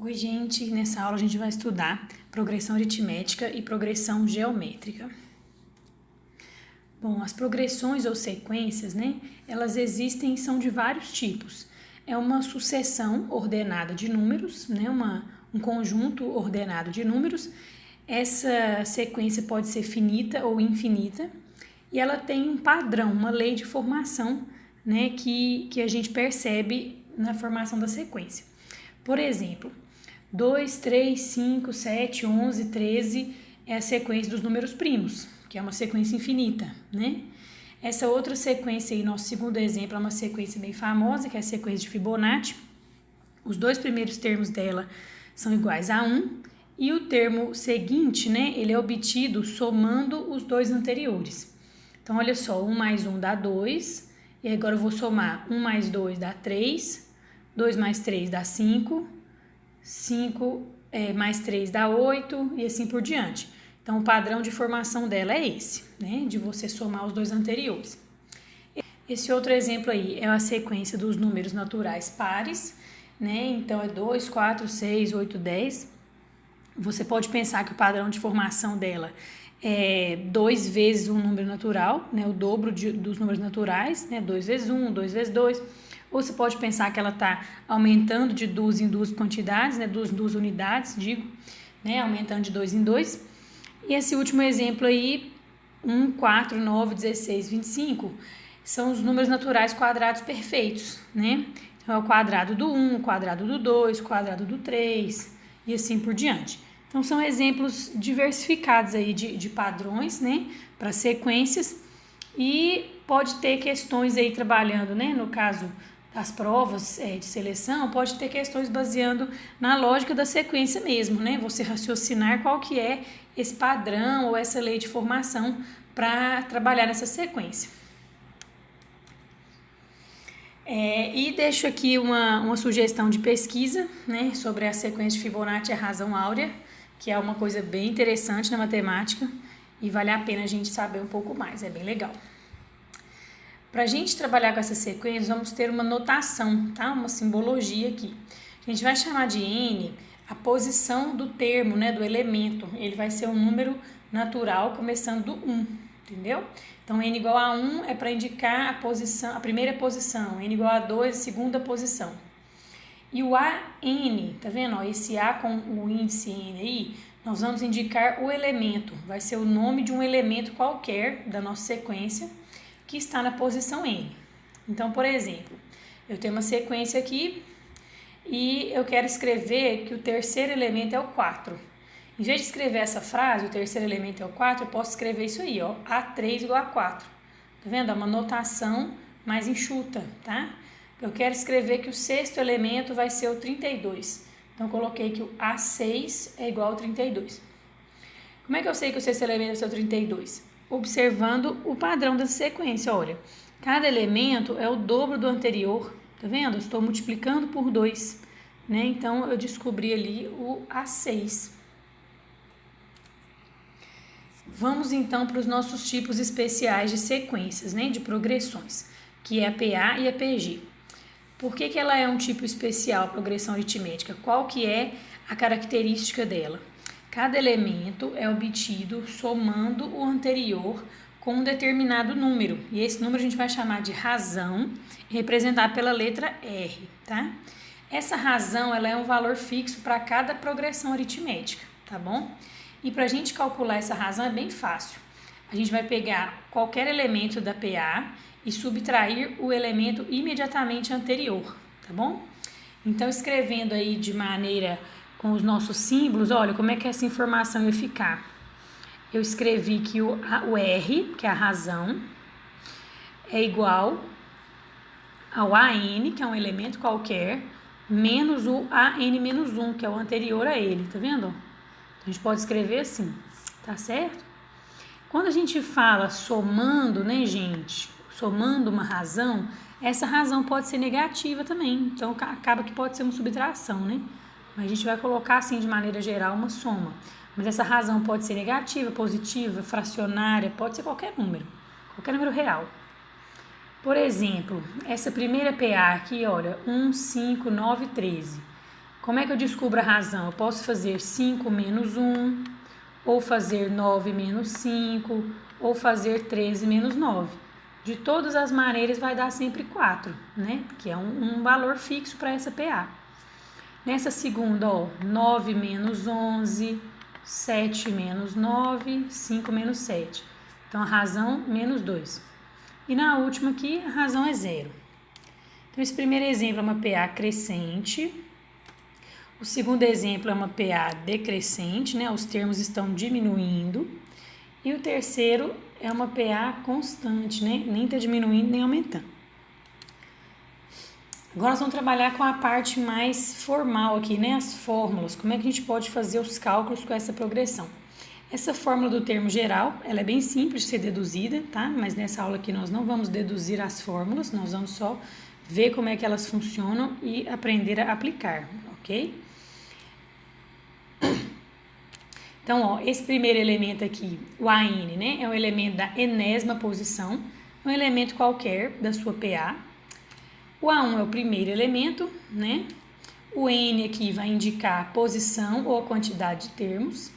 Oi, gente! Nessa aula a gente vai estudar progressão aritmética e progressão geométrica. Bom, as progressões ou sequências, elas existem e são de vários tipos. É uma sucessão ordenada de números, um conjunto ordenado de números. Essa sequência pode ser finita ou infinita e ela tem um padrão, uma lei de formação, que a gente percebe na formação da sequência. Por exemplo, 2, 3, 5, 7, 11, 13 é a sequência dos números primos, que é uma sequência infinita, Essa outra sequência aí, nosso segundo exemplo, é uma sequência bem famosa, que é a sequência de Fibonacci. Os dois primeiros termos dela são iguais a 1 e o termo seguinte, ele é obtido somando os dois anteriores. Então, olha só, 1 mais 1 dá 2, e agora eu vou somar 1 mais 2 dá 3, 2 mais 3 dá 5, 5 mais 3 dá 8 e assim por diante. Então, o padrão de formação dela é esse, de você somar os dois anteriores. Esse outro exemplo aí é a sequência dos números naturais pares, Então, é 2, 4, 6, 8, 10. Você pode pensar que o padrão de formação dela é 2 vezes um número natural, o dobro dos números naturais, 2 vezes 1, 2 vezes 2. Ou você pode pensar que ela está aumentando de duas em duas quantidades, duas unidades, aumentando de 2 em 2. E esse último exemplo aí, 1, 4, 9, 16, 25, são os números naturais quadrados perfeitos, Então, é o quadrado do 1, o quadrado do 2, o quadrado do 3 e assim por diante. Então, são exemplos diversificados aí de padrões, para sequências, e pode ter questões aí trabalhando, no caso das provas de seleção, pode ter questões baseando na lógica da sequência mesmo, Você raciocinar qual que é esse padrão ou essa lei de formação para trabalhar nessa sequência. E deixo aqui uma sugestão de pesquisa, sobre a sequência de Fibonacci e a razão áurea, que é uma coisa bem interessante na matemática e vale a pena a gente saber um pouco mais, é bem legal. Para a gente trabalhar com essa sequência, vamos ter uma notação, uma simbologia aqui. A gente vai chamar de N a posição do termo, do elemento. Ele vai ser um número natural começando do 1, entendeu? Então, N igual a 1 é para indicar a primeira posição, N igual a 2, a segunda posição. E o AN, tá vendo? Esse A com o índice N aí, nós vamos indicar o elemento. Vai ser o nome de um elemento qualquer da nossa sequência que está na posição N. Então, por exemplo, eu tenho uma sequência aqui e eu quero escrever que o terceiro elemento é o 4. Em vez de escrever essa frase, o terceiro elemento é o 4, eu posso escrever isso aí, A3 igual a 4. Tá vendo? É uma notação mais enxuta, tá? Eu quero escrever que o sexto elemento vai ser o 32. Então, eu coloquei que o A6 é igual ao 32. Como é que eu sei que o sexto elemento vai ser o 32? Observando o padrão da sequência, olha. Cada elemento é o dobro do anterior, tá vendo? Eu estou multiplicando por 2, Então, eu descobri ali o A6. Vamos, então, para os nossos tipos especiais de sequências, de progressões, que é a PA e a PG. Por que ela é um tipo especial, progressão aritmética? Qual que é a característica dela? Cada elemento é obtido somando o anterior com um determinado número. E esse número a gente vai chamar de razão, representado pela letra R, tá? Essa razão, ela é um valor fixo para cada progressão aritmética, tá bom? E para a gente calcular essa razão é bem fácil. A gente vai pegar qualquer elemento da PA e subtrair o elemento imediatamente anterior, tá bom? Então, escrevendo aí de maneira com os nossos símbolos, olha como é que essa informação ia ficar. Eu escrevi que o R, que é a razão, é igual ao AN, que é um elemento qualquer, menos o AN-1, que é o anterior a ele, tá vendo? Então, a gente pode escrever assim, tá certo? Quando a gente fala somando, gente, somando uma razão, essa razão pode ser negativa também, então acaba que pode ser uma subtração, Mas a gente vai colocar assim de maneira geral uma soma. Mas essa razão pode ser negativa, positiva, fracionária, pode ser qualquer número real. Por exemplo, essa primeira PA aqui, olha, 1, 5, 9, 13. Como é que eu descubro a razão? Eu posso fazer 5 menos 1, ou fazer 9 menos 5, ou fazer 13 menos 9. De todas as maneiras vai dar sempre 4, né? Que é um valor fixo para essa PA. Nessa segunda, ó, 9 menos 11, 7 menos 9, 5 menos 7. Então, a razão, menos 2. E na última aqui, a razão é 0. Então, esse primeiro exemplo é uma PA crescente. O segundo exemplo é uma PA decrescente, né? Os termos estão diminuindo. E o terceiro é uma PA constante, né? Nem está diminuindo, nem aumentando. Agora nós vamos trabalhar com a parte mais formal aqui, né? As fórmulas. Como é que a gente pode fazer os cálculos com essa progressão? Essa fórmula do termo geral, ela é bem simples de ser deduzida, tá? Mas nessa aula aqui nós não vamos deduzir as fórmulas, nós vamos só ver como é que elas funcionam e aprender a aplicar, ok? Então, ó, esse primeiro elemento aqui, o AN, né, é um elemento da enésima posição, um elemento qualquer da sua PA. O A1 é o primeiro elemento, né? O N aqui vai indicar a posição ou a quantidade de termos.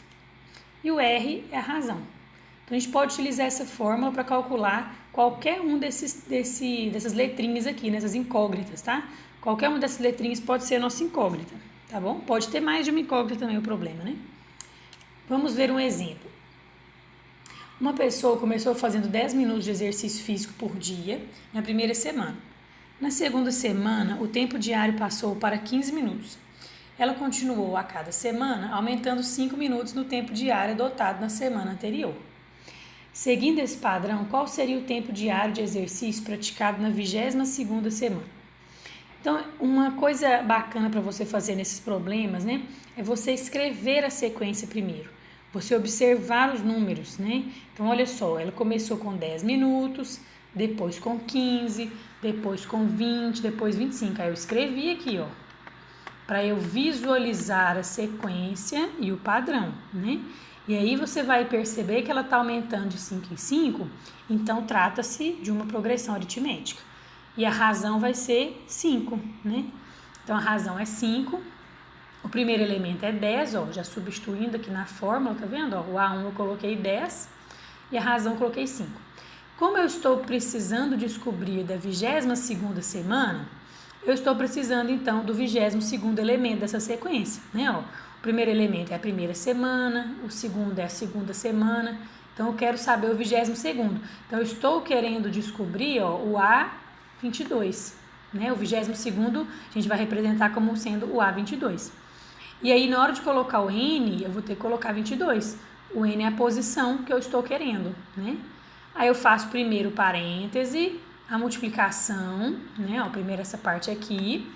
E o R é a razão. Então, a gente pode utilizar essa fórmula para calcular qualquer um dessas letrinhas aqui, nessas incógnitas, tá? Qualquer uma dessas letrinhas pode ser a nossa incógnita, tá bom? Pode ter mais de uma incógnita também o problema, né? Vamos ver um exemplo. Uma pessoa começou fazendo 10 minutos de exercício físico por dia na primeira semana. Na segunda semana, o tempo diário passou para 15 minutos. Ela continuou a cada semana, aumentando 5 minutos no tempo diário adotado na semana anterior. Seguindo esse padrão, qual seria o tempo diário de exercício praticado na 22ª semana? Então, uma coisa bacana para você fazer nesses problemas, né, é você escrever a sequência primeiro. Você observar os números, né? Então, olha só, ela começou com 10 minutos, depois com 15, depois com 20, depois 25. Aí eu escrevi aqui, ó, para eu visualizar a sequência e o padrão, né? E aí você vai perceber que ela está aumentando de 5 em 5, então trata-se de uma progressão aritmética. E a razão vai ser 5, né? Então, a razão é 5. O primeiro elemento é 10, ó, já substituindo aqui na fórmula, tá vendo? Ó, o A1 eu coloquei 10 e a razão eu coloquei 5. Como eu estou precisando descobrir da 22ª semana, eu estou precisando, então, do 22º elemento dessa sequência, né? Ó, o primeiro elemento é a primeira semana, o segundo é a segunda semana, então eu quero saber o 22º. Então, eu estou querendo descobrir, ó, o A22, né? O 22º a gente vai representar como sendo o A22. E aí, na hora de colocar o N, eu vou ter que colocar 22. O N é a posição que eu estou querendo, né? Aí eu faço primeiro o parêntese, a multiplicação, né? Ó, primeiro essa parte aqui.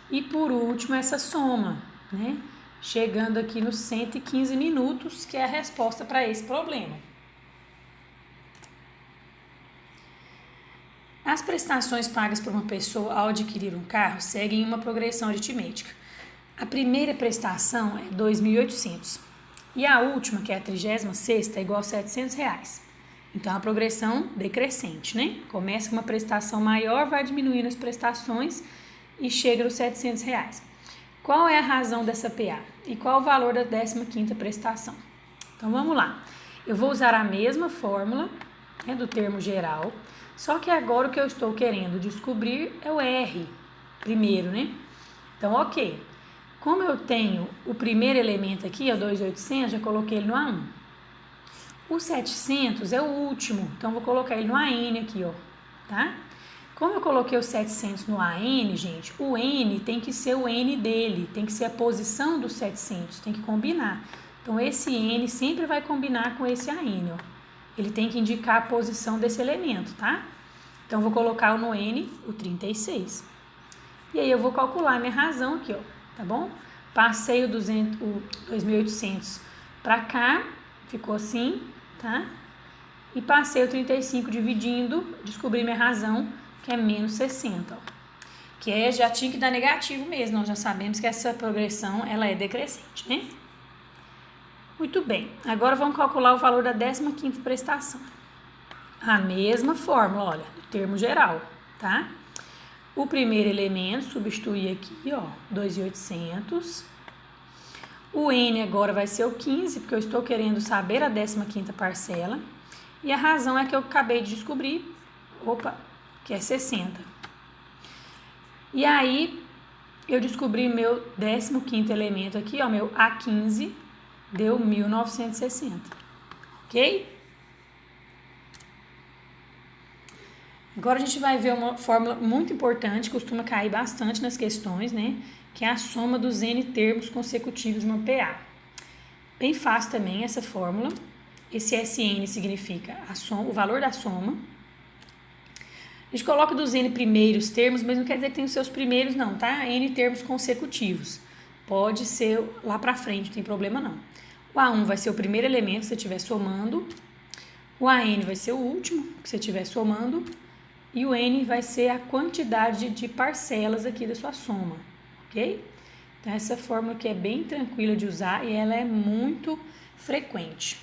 E por último essa soma, né? Chegando aqui nos 115 minutos, que é a resposta para esse problema. As prestações pagas por uma pessoa ao adquirir um carro seguem uma progressão aritmética. A primeira prestação é R$ 2.800 e a última, que é a 36ª, é igual a R$ 700. Então, a progressão decrescente, né? Começa com uma prestação maior, vai diminuindo as prestações e chega nos R$ 700. Qual é a razão dessa PA? E qual o valor da 15ª prestação? Então, vamos lá. Eu vou usar a mesma fórmula, né, do termo geral, só que agora o que eu estou querendo descobrir é o R primeiro, né? Então, ok. Como eu tenho o primeiro elemento aqui, o 2.800, já coloquei ele no A1. O 700 é o último, então vou colocar ele no AN aqui, ó, tá? Como eu coloquei o 700 no AN, gente, o N tem que ser o N dele, tem que ser a posição do 700, tem que combinar. Então, esse N sempre vai combinar com esse AN, ó. Ele tem que indicar a posição desse elemento, tá? Então, vou colocar no N o 36. E aí, eu vou calcular a minha razão aqui, ó, tá bom? Passei o 2.800 para cá, ficou assim, tá? E passei o 35 dividindo, descobri minha razão, que é menos 60, ó. Que é, já tinha que dar negativo mesmo, nós já sabemos que essa progressão, ela é decrescente, né? Muito bem, agora vamos calcular o valor da 15ª prestação. A mesma fórmula, olha, do termo geral, tá? o primeiro elemento, substituir aqui, ó, 2.800. O N agora vai ser o 15, porque eu estou querendo saber a 15ª parcela. E a razão é que eu acabei de descobrir, que é 60. E aí, eu descobri meu 15º elemento aqui, ó, meu A15, deu 1960, ok? Agora a gente vai ver uma fórmula muito importante, costuma cair bastante nas questões, né? Que é a soma dos N termos consecutivos de uma PA. Bem fácil também essa fórmula. Esse SN significa o valor da soma. A gente coloca dos N primeiros termos, mas não quer dizer que tem os seus primeiros não, tá? N termos consecutivos. Pode ser lá pra frente, não tem problema não. O A1 vai ser o primeiro elemento que você estiver somando. O AN vai ser o último que você estiver somando. E o N vai ser a quantidade de parcelas aqui da sua soma, ok? Então, essa fórmula aqui é bem tranquila de usar e ela é muito frequente.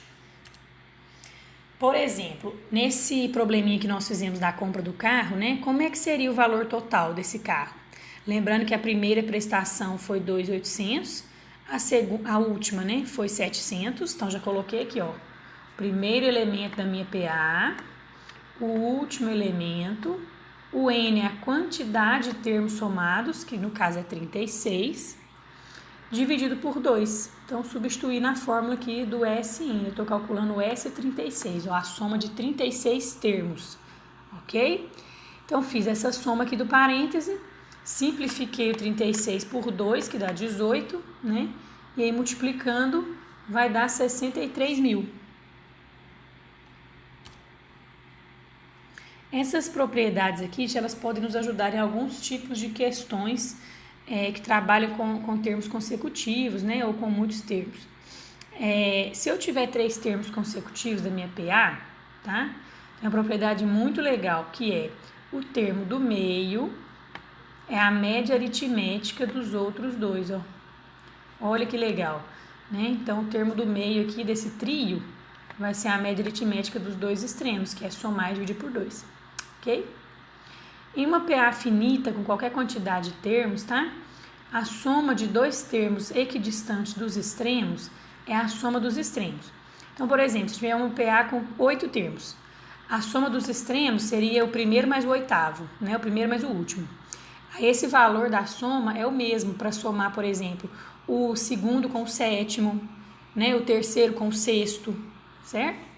Por exemplo, nesse probleminha que nós fizemos da compra do carro, né? Como é que seria o valor total desse carro? Lembrando que a primeira prestação foi 2.800, a última, né, foi 700. Então, já coloquei aqui, ó, primeiro elemento da minha PA, o último elemento, o N é a quantidade de termos somados, que no caso é 36, dividido por 2. Então, substituir na fórmula aqui do SN. Eu estou calculando o S36, ó, a soma de 36 termos, ok? Então, fiz essa soma aqui do parêntese, simplifiquei o 36 por 2, que dá 18, né? E aí, multiplicando, vai dar 63 mil. Essas propriedades aqui, elas podem nos ajudar em alguns tipos de questões que trabalham com termos consecutivos, né, ou com muitos termos. Se eu tiver 3 termos consecutivos da minha PA, tá, tem uma propriedade muito legal, que é o termo do meio é a média aritmética dos outros dois, ó. Olha que legal, né? Então, o termo do meio aqui desse trio vai ser a média aritmética dos dois extremos, que é somar e dividir por 2. Ok? Em uma PA finita, com qualquer quantidade de termos, tá? A soma de 2 termos equidistantes dos extremos é a soma dos extremos. Então, por exemplo, se tiver uma PA com 8 termos, a soma dos extremos seria o primeiro mais o oitavo, né? O primeiro mais o último. Aí, esse valor da soma é o mesmo para somar, por exemplo, o segundo com o sétimo, né? O terceiro com o sexto, certo?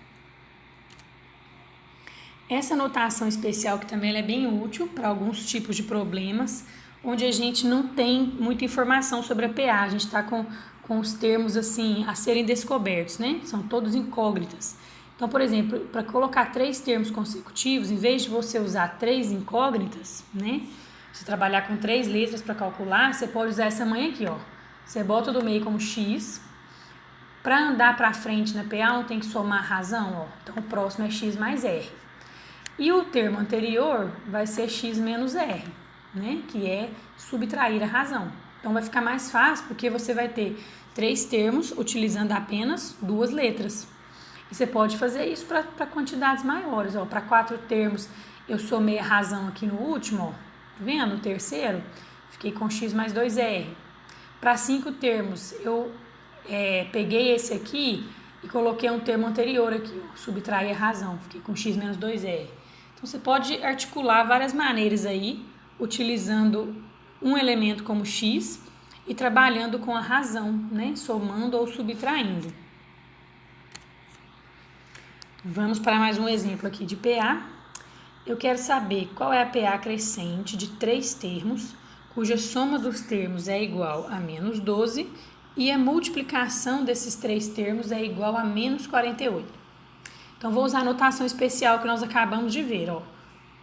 Essa notação especial que também é bem útil para alguns tipos de problemas, onde a gente não tem muita informação sobre a PA, a gente está com os termos assim a serem descobertos, né? São todos incógnitas. Então, por exemplo, para colocar 3 termos consecutivos, em vez de você usar 3 incógnitas, né? Se trabalhar com 3 letras para calcular, você pode usar essa manha aqui, ó. Você bota do meio como X. Para andar para frente na PA, não tem que somar razão, ó. Então, o próximo é X mais R. E o termo anterior vai ser x menos r, né? Que é subtrair a razão. Então, vai ficar mais fácil porque você vai ter 3 termos utilizando apenas 2 letras. E você pode fazer isso para quantidades maiores. Para 4 termos, eu somei a razão aqui no último, ó. Tá vendo? No terceiro, fiquei com x mais 2r. Para 5 termos, eu peguei esse aqui e coloquei um termo anterior aqui, ó, subtrair a razão. Fiquei com x menos 2r. Então, você pode articular várias maneiras aí, utilizando um elemento como x e trabalhando com a razão, né? Somando ou subtraindo. Vamos para mais um exemplo aqui de PA. Eu quero saber qual é a PA crescente de 3 termos, cuja soma dos termos é igual a menos 12 e a multiplicação desses 3 termos é igual a menos 48. Então, vou usar a notação especial que nós acabamos de ver, ó.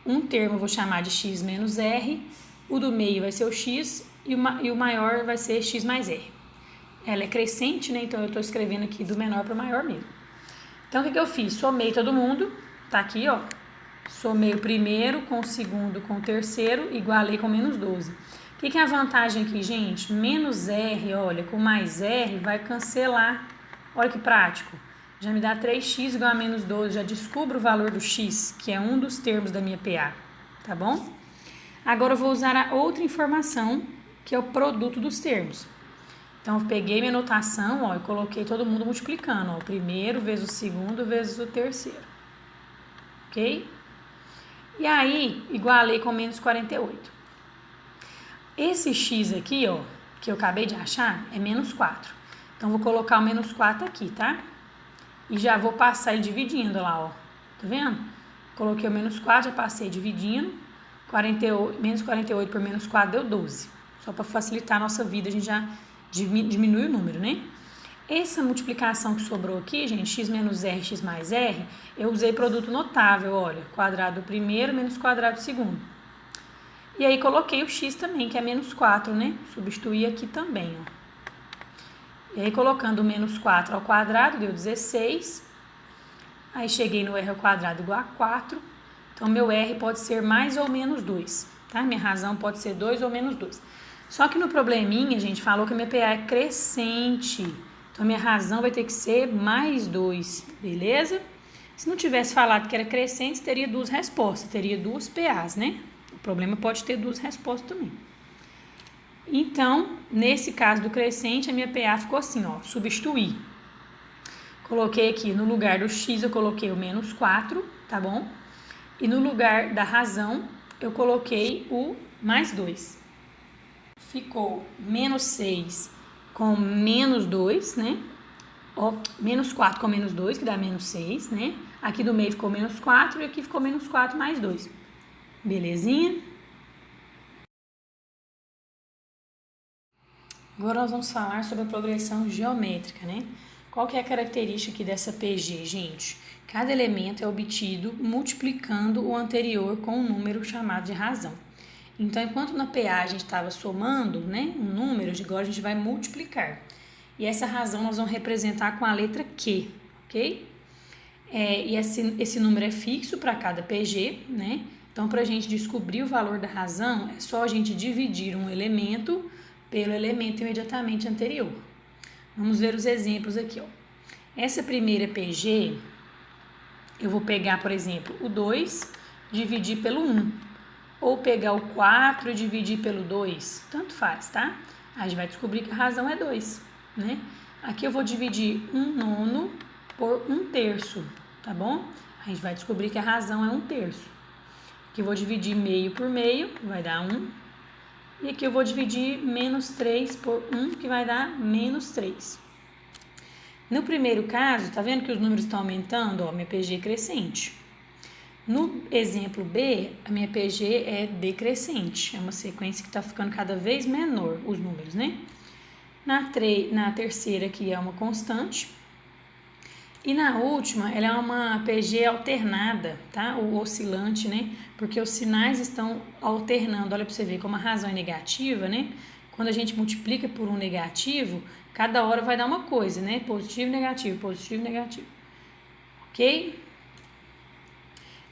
Um termo eu vou chamar de x menos r, o do meio vai ser o x e o maior vai ser x mais r. Ela é crescente, né? Então, eu estou escrevendo aqui do menor para o maior mesmo. Então, o que eu fiz? Somei todo mundo, tá aqui, ó. Somei o primeiro com o segundo com o terceiro, igualei com menos 12. O que é a vantagem aqui, gente? Menos r, olha, com mais r vai cancelar. Olha que prático. Já me dá 3x igual a menos 12, já descubro o valor do x, que é um dos termos da minha PA, tá bom? Agora eu vou usar a outra informação, que é o produto dos termos. Então, eu peguei minha notação, ó, e coloquei todo mundo multiplicando, ó, o primeiro vezes o segundo vezes o terceiro, ok? E aí, igualei com menos 48. Esse x aqui, ó, que eu acabei de achar, é menos 4. Então, vou colocar o menos 4 aqui, tá? E já vou passar ele dividindo lá, ó. Tá vendo? Coloquei o menos 4, já passei dividindo. Menos 48 por menos 4 deu 12. Só para facilitar a nossa vida, a gente já diminui o número, né? Essa multiplicação que sobrou aqui, gente, x menos r, x mais r, eu usei produto notável, olha, quadrado do primeiro menos quadrado do segundo. E aí coloquei o x também, que é menos 4, né? Substituí aqui também, ó. E aí colocando o menos 4 ao quadrado, deu 16. Aí cheguei no r ao quadrado igual a 4. Então, meu r pode ser mais ou menos 2, tá? Minha razão pode ser 2 ou menos 2. Só que no probleminha, a gente falou que a minha PA é crescente. Então, minha razão vai ter que ser mais 2, beleza? Se não tivesse falado que era crescente, teria duas respostas, teria duas PAs, né? O problema pode ter duas respostas também. Então, nesse caso do crescente, a minha PA ficou assim, ó, substituir. Coloquei aqui, no lugar do x, eu coloquei o menos 4, tá bom? E no lugar da razão, eu coloquei o mais 2. Ficou menos 6 com menos 2, né? Ó, menos 4 com menos 2, que dá menos 6, né? Aqui do meio ficou menos 4 e aqui ficou menos 4 mais 2. Belezinha? Agora nós vamos falar sobre a progressão geométrica, né? Qual que é a característica aqui dessa PG, gente? Cada elemento é obtido multiplicando o anterior com um número chamado de razão. Então, enquanto na PA a gente estava somando, né, um número, agora a gente vai multiplicar. E essa razão nós vamos representar com a letra Q, ok? E esse número é fixo para cada PG, né? Então, para a gente descobrir o valor da razão, é só a gente dividir um elemento pelo elemento imediatamente anterior. Vamos ver os exemplos aqui, ó. Essa primeira PG, eu vou pegar, por exemplo, o 2, dividir pelo 1. Ou pegar o 4 e dividir pelo 2. Tanto faz, tá? Aí a gente vai descobrir que a razão é 2, né? Aqui eu vou dividir 1/9 por 1/3, tá bom? A gente vai descobrir que a razão é 1/3. Aqui eu vou dividir meio por meio, vai dar 1. E aqui eu vou dividir menos 3 por 1, que vai dar menos 3. No primeiro caso, tá vendo que os números estão aumentando? Ó, minha PG é crescente. No exemplo B, a minha PG é decrescente. É uma sequência que está ficando cada vez menor, os números, né? Na terceira aqui é uma constante. E na última, ela é uma PG alternada, tá? Ou oscilante, né? Porque os sinais estão alternando. Olha para você ver como a razão é negativa, né? Quando a gente multiplica por um negativo, cada hora vai dar uma coisa, né? Positivo, negativo, positivo, negativo. Ok?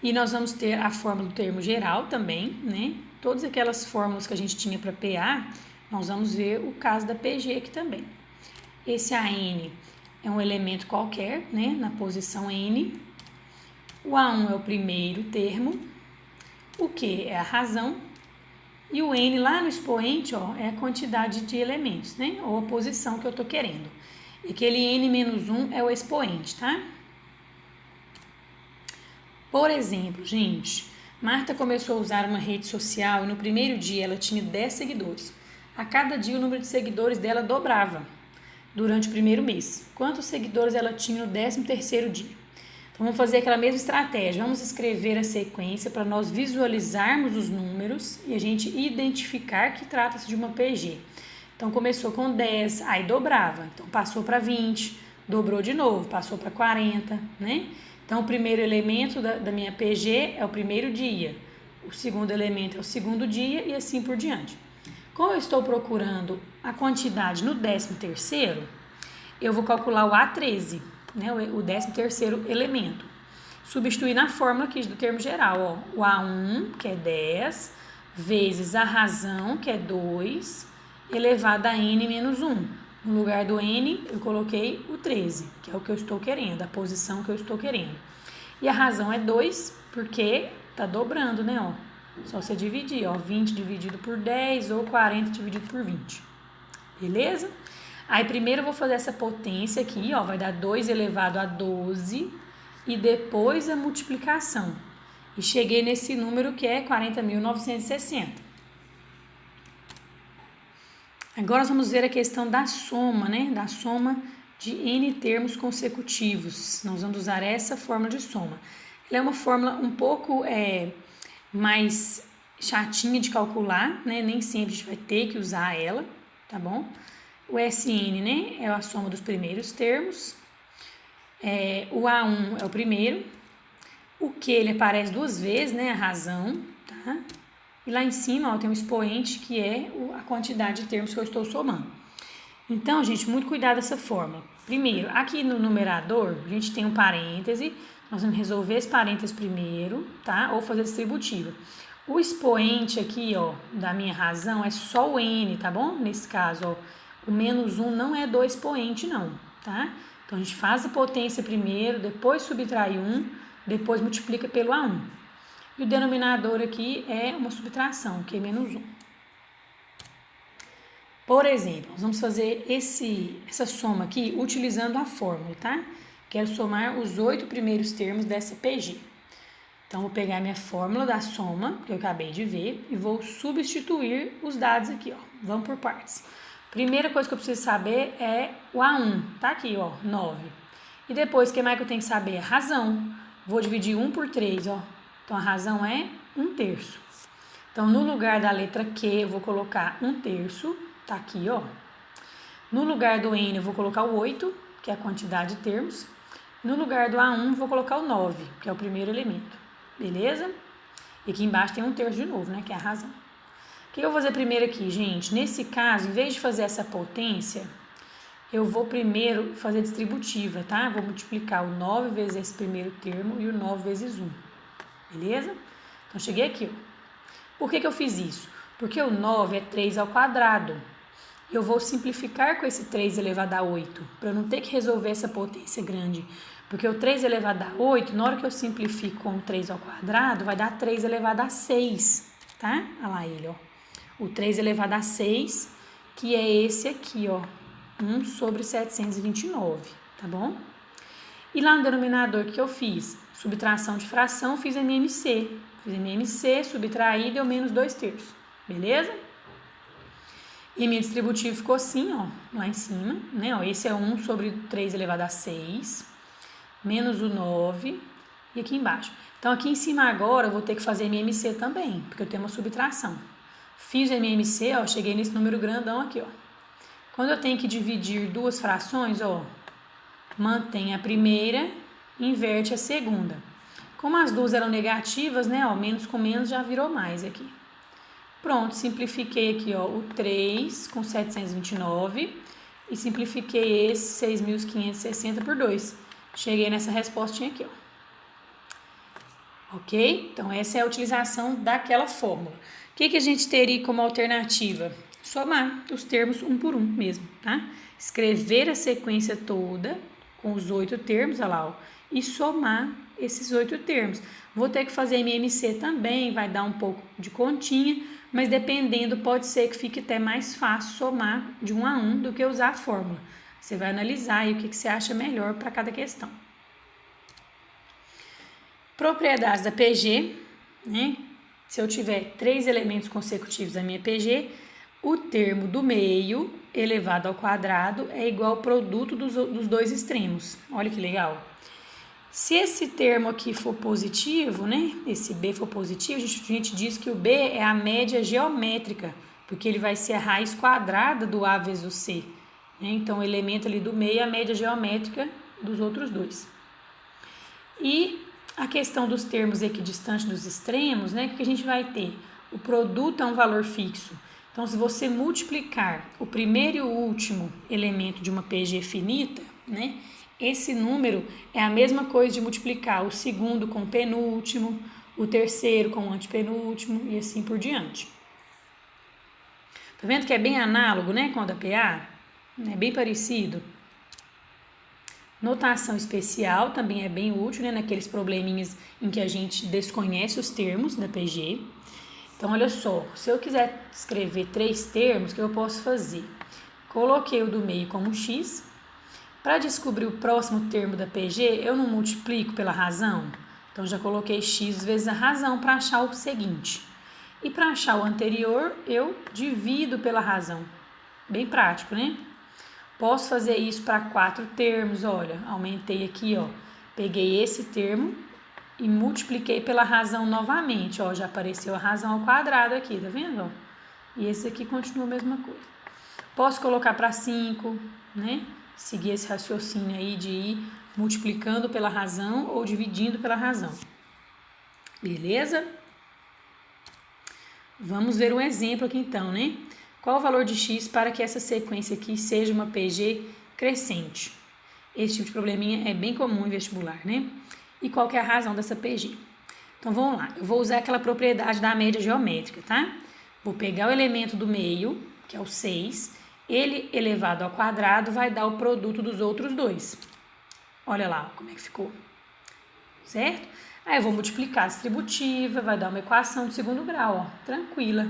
E nós vamos ter a fórmula do termo geral também, né? Todas aquelas fórmulas que a gente tinha para PA, nós vamos ver o caso da PG aqui também. Esse AN é um elemento qualquer, né, na posição N. O A1 é o primeiro termo. O Q é a razão. E o N lá no expoente, ó, é a quantidade de elementos, né, ou a posição que eu tô querendo. E aquele N-1 é o expoente, tá? Por exemplo, gente, Marta começou a usar uma rede social e no primeiro dia ela tinha 10 seguidores. A cada dia o número de seguidores dela dobrava durante o primeiro mês. Quantos seguidores ela tinha no 13º dia? Então, vamos fazer aquela mesma estratégia. Vamos escrever a sequência para nós visualizarmos os números e a gente identificar que trata-se de uma PG. Então, começou com 10, aí dobrava. Então, passou para 20, dobrou de novo, passou para 40, né? Então, o primeiro elemento da minha PG é o primeiro dia. O segundo elemento é o segundo dia e assim por diante. Como eu estou procurando a quantidade no 13º, eu vou calcular o A13, né, o 13º elemento. Substituir na fórmula aqui do termo geral, ó, o A1, que é 10, vezes a razão, que é 2, elevado a N menos 1. No lugar do N, eu coloquei o 13, que é o que eu estou querendo, a posição que eu estou querendo. E a razão é 2, porque tá dobrando, né, ó. Só você dividir, ó, 20 dividido por 10 ou 40 dividido por 20. Beleza? Aí primeiro eu vou fazer essa potência aqui, ó, vai dar 2 elevado a 12 e depois a multiplicação. E cheguei nesse número que é 40.960. Agora nós vamos ver a questão da soma, né? Da soma de n termos consecutivos. Nós vamos usar essa fórmula de soma. Ela é uma fórmula um pouco mais chatinha de calcular, né? Nem sempre a gente vai ter que usar ela, tá bom? O SN, né, é a soma dos primeiros termos. O A1 é o primeiro. O Q, ele aparece duas vezes, né, a razão, tá? E lá em cima, ó, tem um expoente que é a quantidade de termos que eu estou somando. Então, gente, muito cuidado dessa fórmula. Primeiro, aqui no numerador, a gente tem um parêntese. Nós vamos resolver esse parêntese primeiro, tá? Ou fazer distributiva. O expoente aqui, ó, da minha razão é só o N, tá bom? Nesse caso, ó, o menos 1 não é do expoente, não, tá? Então, a gente faz a potência primeiro, depois subtrai 1, depois multiplica pelo A1. E o denominador aqui é uma subtração, que é menos 1. Por exemplo, nós vamos fazer essa soma aqui utilizando a fórmula, tá? Quero somar os 8 primeiros termos dessa PG. Então, vou pegar minha fórmula da soma, que eu acabei de ver, e vou substituir os dados aqui, ó. Vamos por partes. Primeira coisa que eu preciso saber é o A1, tá aqui, ó, 9. E depois, o que mais que eu tenho que saber? A razão. Vou dividir 1 por 3, ó. Então, a razão é 1/3. Então, no lugar da letra Q, eu vou colocar 1/3, tá aqui, ó. No lugar do N, eu vou colocar o 8, que é a quantidade de termos. No lugar do A1, eu vou colocar o 9, que é o primeiro elemento. Beleza? E aqui embaixo tem 1/3 de novo, né, que é a razão. O que eu vou fazer primeiro aqui, gente? Nesse caso, em vez de fazer essa potência, eu vou primeiro fazer distributiva, tá? Vou multiplicar o 9 vezes esse primeiro termo e o 9 vezes 1. Beleza? Então, cheguei aqui, ó. Por que eu fiz isso? Porque o 9 é 3 ao quadrado. Eu vou simplificar com esse 3 elevado a 8, para eu não ter que resolver essa potência grande. Porque o 3 elevado a 8, na hora que eu simplifico com o 3 ao quadrado, vai dar 3 elevado a 6, tá? Olha lá ele, ó. O 3 elevado a 6, que é esse aqui, ó. 1/729, tá bom? E lá no denominador, o que eu fiz? Subtração de fração, fiz MMC. Fiz MMC, subtraí, deu menos 2/3. Beleza? E minha distributiva ficou assim, ó, lá em cima, né? Ó, esse é 1/3 elevado a 6, menos o 9, e aqui embaixo. Então, aqui em cima agora, eu vou ter que fazer MMC também, porque eu tenho uma subtração. Fiz MMC, ó, cheguei nesse número grandão aqui, ó. Quando eu tenho que dividir duas frações, ó, mantém a primeira, inverte a segunda. Como as duas eram negativas, né, ó, menos com menos já virou mais aqui. Pronto, simplifiquei aqui, ó, o 3 com 729 e simplifiquei esse 6.560 por 2. Cheguei nessa respostinha aqui, ó. Ok? Então, essa é a utilização daquela fórmula. O que a gente teria como alternativa? Somar os termos um por um mesmo, tá? Escrever a sequência toda com os 8 termos, olha lá, ó, e somar esses 8 termos. Vou ter que fazer MMC também, vai dar um pouco de continha, mas dependendo, pode ser que fique até mais fácil somar de 1 a 1 do que usar a fórmula. Você vai analisar aí o que você acha melhor para cada questão. Propriedades da PG, né? Se eu tiver 3 elementos consecutivos da minha PG, o termo do meio elevado ao quadrado é igual ao produto dos dois extremos. Olha que legal. Se esse termo aqui for positivo, né? Esse B for positivo, a gente diz que o B é a média geométrica, porque ele vai ser a raiz quadrada do A vezes o C. Né? Então, o elemento ali do meio é a média geométrica dos outros dois. E a questão dos termos equidistantes dos extremos, né? O que a gente vai ter? O produto é um valor fixo. Então, se você multiplicar o primeiro e o último elemento de uma PG finita, né? Esse número é a mesma coisa de multiplicar o segundo com o penúltimo, o terceiro com o antepenúltimo e assim por diante. Tá vendo que é bem análogo, né, com a da PA? É bem parecido. Notação especial também é bem útil, né, naqueles probleminhas em que a gente desconhece os termos da PG. Então, olha só, se eu quiser escrever 3 termos, o que eu posso fazer? Coloquei o do meio como x. Para descobrir o próximo termo da PG, eu não multiplico pela razão? Então, já coloquei x vezes a razão para achar o seguinte. E para achar o anterior, eu divido pela razão. Bem prático, né? Posso fazer isso para 4 termos, olha, aumentei aqui, ó. Peguei esse termo e multipliquei pela razão novamente, ó, já apareceu a razão ao quadrado aqui, tá vendo, ó? E esse aqui continua a mesma coisa. Posso colocar para 5, né? Seguir esse raciocínio aí de ir multiplicando pela razão ou dividindo pela razão. Beleza? Vamos ver um exemplo aqui então, né? Qual o valor de x para que essa sequência aqui seja uma PG crescente? Esse tipo de probleminha é bem comum em vestibular, né? E qual que é a razão dessa PG? Então, vamos lá. Eu vou usar aquela propriedade da média geométrica, tá? Vou pegar o elemento do meio, que é o 6, ele elevado ao quadrado vai dar o produto dos outros dois. Olha lá como é que ficou. Certo? Aí eu vou multiplicar a distributiva, vai dar uma equação de segundo grau, ó, tranquila.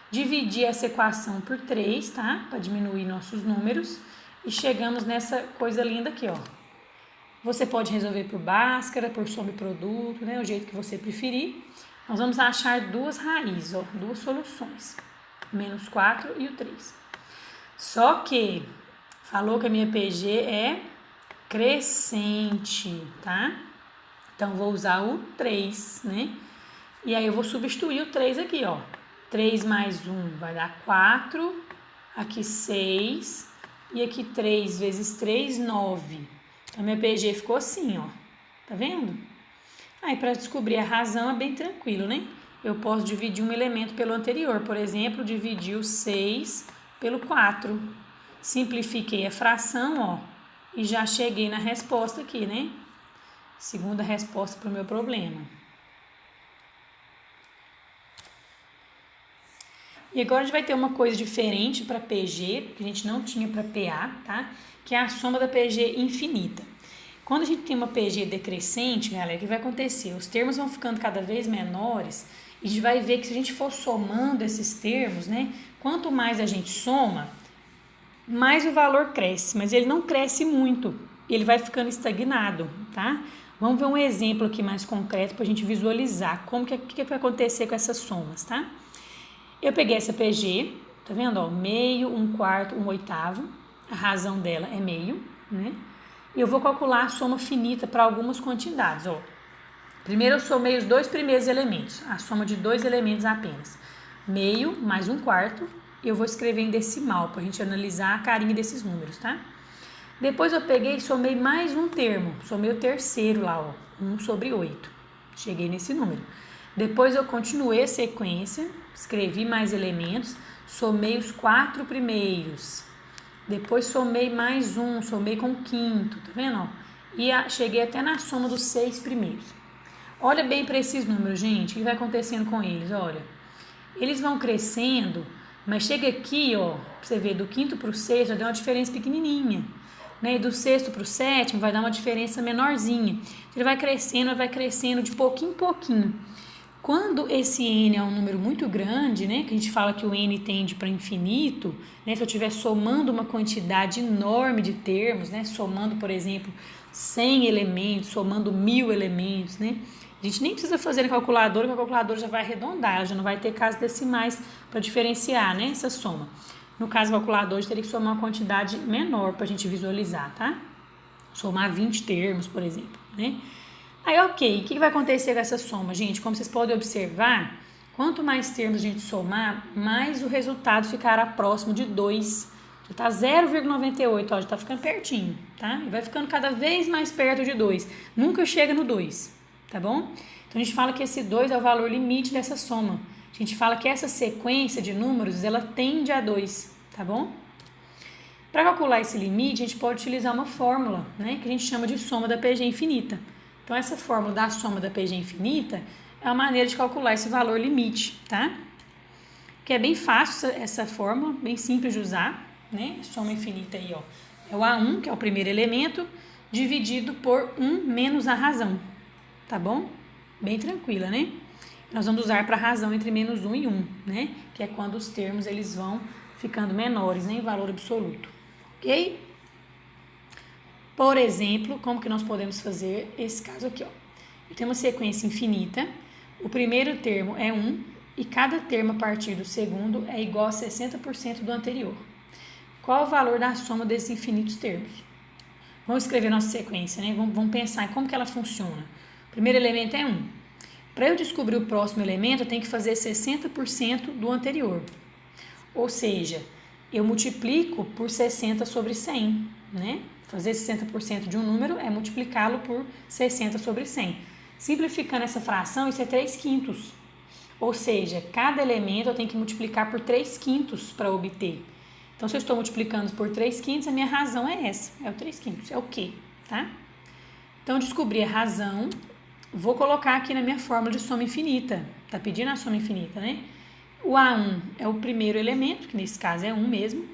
Dividir essa equação por 3, tá? Para diminuir nossos números. E chegamos nessa coisa linda aqui, ó. Você pode resolver por Bhaskara, por soma e produto, né? O jeito que você preferir. Nós vamos achar 2 raízes, ó, 2 soluções. Menos 4 e o 3. Só que falou que a minha PG é crescente, tá? Então, vou usar o 3, né? E aí, eu vou substituir o 3 aqui, ó. 3 mais 1 vai dar 4. Aqui, 6. E aqui, 3 vezes 3, 9. Então, minha PG ficou assim, ó. Tá vendo? Aí, para descobrir a razão, é bem tranquilo, né? Eu posso dividir um elemento pelo anterior. Por exemplo, dividir o 6 pelo 4. Simplifiquei a fração, ó. E já cheguei na resposta aqui, né? Segunda resposta para o meu problema. E agora a gente vai ter uma coisa diferente para PG, que a gente não tinha para PA, tá? Que é a soma da PG infinita. Quando a gente tem uma PG decrescente, galera, o que vai acontecer? Os termos vão ficando cada vez menores e a gente vai ver que se a gente for somando esses termos, né? Quanto mais a gente soma, mais o valor cresce, mas ele não cresce muito, ele vai ficando estagnado, tá? Vamos ver um exemplo aqui mais concreto para a gente visualizar como que vai acontecer com essas somas, tá? Eu peguei essa PG, tá vendo? Ó, meio, 1/4, 1/8, a razão dela é meio, né? E eu vou calcular a soma finita para algumas quantidades, ó. Primeiro eu somei os 2 primeiros elementos, a soma de 2 elementos apenas. Meio mais 1/4, eu vou escrever em decimal para a gente analisar a carinha desses números, tá? Depois eu peguei e somei mais um termo, somei o terceiro lá, ó, 1/8. Cheguei nesse número. Depois eu continuei a sequência, escrevi mais elementos, somei os 4 primeiros. Depois somei mais um, somei com o quinto, tá vendo? Ó? E cheguei até na soma dos 6 primeiros. Olha bem para esses números, gente, o que vai acontecendo com eles, olha. Eles vão crescendo, mas chega aqui, ó, pra você ver, do quinto para o sexto já deu uma diferença pequenininha. Né? E do sexto para o sétimo vai dar uma diferença menorzinha. Ele vai crescendo de pouquinho em pouquinho. Quando esse n é um número muito grande, né, que a gente fala que o n tende para infinito, né, se eu estiver somando uma quantidade enorme de termos, né, somando, por exemplo, 100 elementos, somando 1000 elementos, né, a gente nem precisa fazer na calculadora, que a calculadora já vai arredondar, ela já não vai ter casas decimais para diferenciar, né, essa soma. No caso do calculador, a gente teria que somar uma quantidade menor para a gente visualizar, tá? Somar 20 termos, por exemplo, né? Aí, ok, o que vai acontecer com essa soma, gente? Como vocês podem observar, quanto mais termos a gente somar, mais o resultado ficará próximo de 2. Já está 0,98, ó, já está ficando pertinho, tá? E vai ficando cada vez mais perto de 2. Nunca chega no 2, tá bom? Então, a gente fala que esse 2 é o valor limite dessa soma. A gente fala que essa sequência de números, ela tende a 2, tá bom? Para calcular esse limite, a gente pode utilizar uma fórmula, né, que a gente chama de soma da PG infinita. Então, essa fórmula da soma da PG infinita é uma maneira de calcular esse valor limite, tá? Que é bem fácil essa fórmula, bem simples de usar, né? Soma infinita aí, ó. É o A1, que é o primeiro elemento, dividido por 1 menos a razão, tá bom? Bem tranquila, né? Nós vamos usar para a razão entre menos 1 e 1, né? Que é quando os termos eles vão ficando menores, né, em valor absoluto. Ok? Por exemplo, como que nós podemos fazer esse caso aqui, ó? Eu tenho uma sequência infinita, o primeiro termo é 1 e cada termo a partir do segundo é igual a 60% do anterior. Qual o valor da soma desses infinitos termos? Vamos escrever nossa sequência, né? Vamos pensar em como que ela funciona. O primeiro elemento é 1. Para eu descobrir o próximo elemento, eu tenho que fazer 60% do anterior. Ou seja, eu multiplico por 60 sobre 100, né? Fazer 60% de um número é multiplicá-lo por 60 sobre 100. Simplificando essa fração, isso é 3/5. Ou seja, cada elemento eu tenho que multiplicar por 3/5 para obter. Então, se eu estou multiplicando por 3/5, a minha razão é essa, é o 3/5, é o quê, tá? Então, descobri a razão, vou colocar aqui na minha fórmula de soma infinita, tá pedindo a soma infinita, né? O A1 é o primeiro elemento, que nesse caso é 1 mesmo,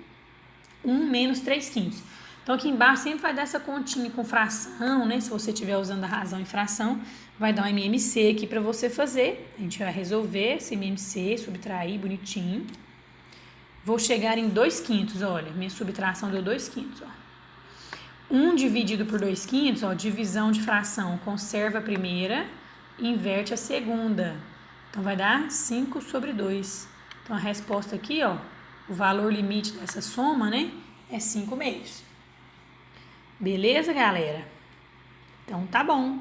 1 menos 3/5. Então, aqui embaixo sempre vai dar essa continha com fração, né? Se você estiver usando a razão em fração, vai dar um MMC aqui para você fazer. A gente vai resolver esse MMC, subtrair bonitinho. Vou chegar em 2/5, olha, minha subtração deu 2/5, ó. 1 dividido por 2/5, ó, divisão de fração, conserva a primeira, inverte a segunda. Então, vai dar 5 sobre 2. Então, a resposta aqui, ó, o valor limite dessa soma, né, é 5/2. Beleza, galera? Então, tá bom.